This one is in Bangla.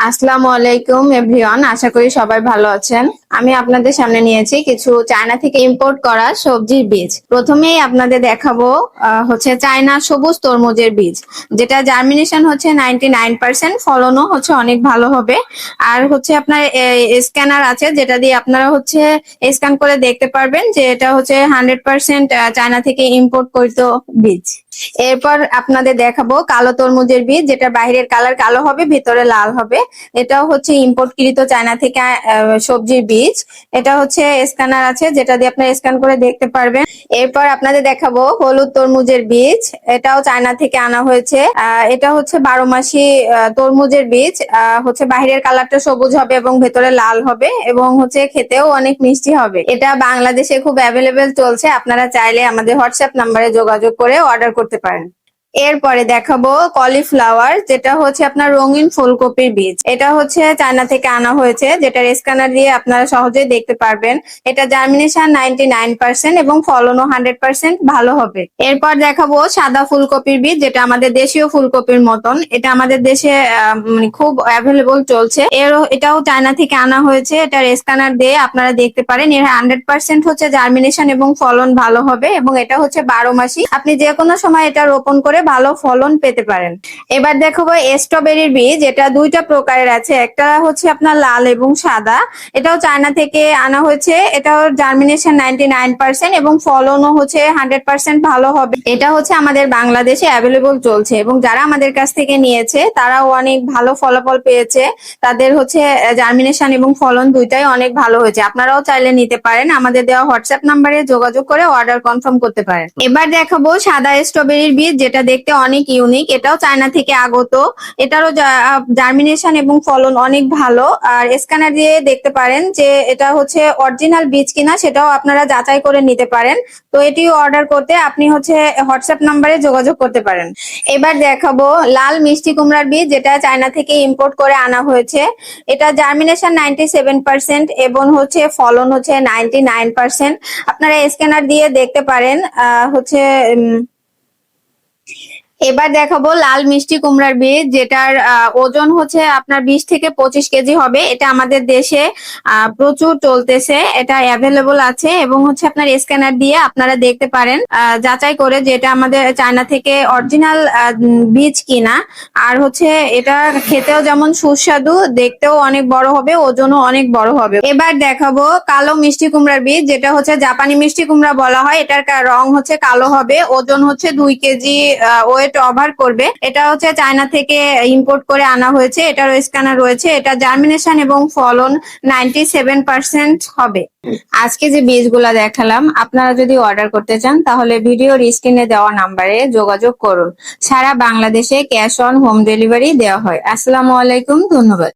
আসসালামু আলাইকুম এভরিওয়ান, আশা করি সবাই ভালো আছেন। আমি আপনাদের সামনে নিয়েছি কিছু চায়না থেকে ইম্পোর্ট করা সবজির বীজ। প্রথমেই আপনাদের দেখাবো হচ্ছে চায়না সবুজ তরমুজের বীজ, যেটা জার্মিনেশন হচ্ছে 99%, ফলনও হচ্ছে অনেক ভালো হবে। আর হচ্ছে আপনার স্ক্যানার আছে, যেটা দিয়ে আপনারা হচ্ছে স্ক্যান করে দেখতে পারবেন যে এটা হচ্ছে 100% চায়না থেকে ইম্পোর্ট করিত বীজ। এরপর আপনাদের দেখাবো কালো তরমুজের বীজ, যেটা বাইরের কালার কালো হবে, ভিতরে লাল হবে। এটাও হচ্ছে ইম্পোর্টকৃত চায়না থেকে সবজির বীজ। এটা হচ্ছে স্ক্যানার আছে, যেটা দিয়ে আপনারা স্ক্যান করে দেখতে পারবেন। এরপর আপনাদের দেখাবো হলুদ তরমুজের বীজ। এটাও চায়না থেকে আনা হয়েছে। এটা হচ্ছে 12 মাসি তরমুজের বীজ। হচ্ছে বাহিরের কালারটা সবুজ হবে এবং ভেতরে লাল হবে, এবং হচ্ছে খেতেও অনেক মিষ্টি হবে। এটা বাংলাদেশে খুব অ্যাভেলেবেল চলছে, আপনারা চাইলে আমাদের হোয়াটসঅ্যাপ নাম্বারে যোগাযোগ করে অর্ডার করতে পারেন। এরপরে দেখাবো কলিফ্লাওয়ার, যেটা হচ্ছে আপনার রঙিন ফুলকপির বীজ। এটা হচ্ছে চায়না থেকে আনা হয়েছে, যেটার স্ক্যানার দিয়ে আপনারা সহজেই দেখতে পারবেন। এটা জার্মিনেশন 99% এবং ফলনও 100% ভালো হবে। এরপর দেখাবো সাদা ফুলকপির বীজ, যেটা আমাদের দেশীয় ফুলকপির মতন। এটা আমাদের দেশে মানে খুব অ্যাভেলেবল চলছে। এটাও চায়না থেকে আনা হয়েছে। এটার স্ক্যানার দিয়ে আপনারা দেখতে পারেন। এর 100% হচ্ছে জার্মিনেশন এবং ফলন ভালো হবে, এবং এটা হচ্ছে 12 মাসি। আপনি যে কোনো সময় এটা রোপণ করে ভালো ফলন পেতে পারেন। এবার দেখাবো স্ট্রবেরির বীজ। এটা দুইটা প্রকারের আছে, একটা হচ্ছে আপনার লাল এবং সাদা। এটাও চায়না থেকে আনা হয়েছে। এটাও জার্মিনেশন 99% এবং ফলনও হচ্ছে 100% ভালো হবে। এটা হচ্ছে আমাদের বাংলাদেশে অ্যাভেলেবল চলছে, এবং যারা আমাদের কাছ থেকে নিয়েছে তারাও অনেক ভালো ফলাফল পেয়েছে। তাদের হচ্ছে জার্মিনেশন এবং ফলন দুইটাই অনেক ভালো হয়েছে। আপনারাও চাইলে নিতে পারেন, আমাদের দেওয়া হোয়াটসঅ্যাপ নাম্বারে যোগাযোগ করে অর্ডার কনফার্ম করতে পারেন। এবার দেখাবো সাদা স্ট্রবেরির বীজ, যেটা দেখতে অনেক ইউনিক। এটাও চায়না থেকে আগত। এটারও জার্মিনেশন এবং ফলন অনেক ভালো। আর স্ক্যানার দিয়ে দেখতে পারেন যে এটা হচ্ছে অরিজিনাল বীজ কিনা, সেটাও আপনারা যাচাই করে নিতে পারেন। তো এটিও অর্ডার করতে আপনি হচ্ছে হোয়াটসঅ্যাপ নাম্বারে যোগাযোগ করতে পারেন। এবার দেখাবো লাল মিষ্টি কুমড়ার বীজ, যেটা চায়না থেকে ইম্পোর্ট করে আনা হয়েছে। এটা জার্মিনেশন 97% এবং হচ্ছে ফলন হচ্ছে 99%। আপনারা স্ক্যানার দিয়ে দেখতে পারেন। হচ্ছে এবার দেখাবো লাল মিষ্টি কুমড়ার বীজ, যেটার ওজন হচ্ছে আপনার 20 থেকে 25 কেজি হবে। এটা আমাদের দেশে প্রচুর চলতেছে, এটা অ্যাভেলেবল আছে, এবং হচ্ছে আপনার স্ক্যানার দিয়ে আপনারা দেখতে পারেন যাচাই করে যে এটা আমাদের চায়না থেকে অরিজিনাল বীজ কিনা। আর হচ্ছে এটা খেতেও যেমন সুস্বাদু, দেখতেও অনেক বড় হবে, ওজনও অনেক বড় হবে। এবার দেখাবো কালো মিষ্টি কুমড়ার বীজ, যেটা হচ্ছে জাপানি মিষ্টি কুমড়া বলা হয়। এটার রং হচ্ছে কালো হবে, ওজন হচ্ছে 2 কেজি ওয়েট ওভার করবে। এটা হচ্ছে চায়না থেকে ইম্পোর্ট করে আনা হয়েছে। এটার স্ক্যানার রয়েছে। এটা জার্মিনেশন এবং ফলন 97% হবে। আজকে যে বীজগুলা দেখালাম, আপনারা যদি অর্ডার করতে চান তাহলে ভিডিওর স্ক্রিনে দেওয়া নাম্বারে যোগাযোগ করুন। সারা বাংলাদেশে ক্যাশ অন হোম ডেলিভারি দেওয়া হয়। আসসালামু আলাইকুম, ধন্যবাদ।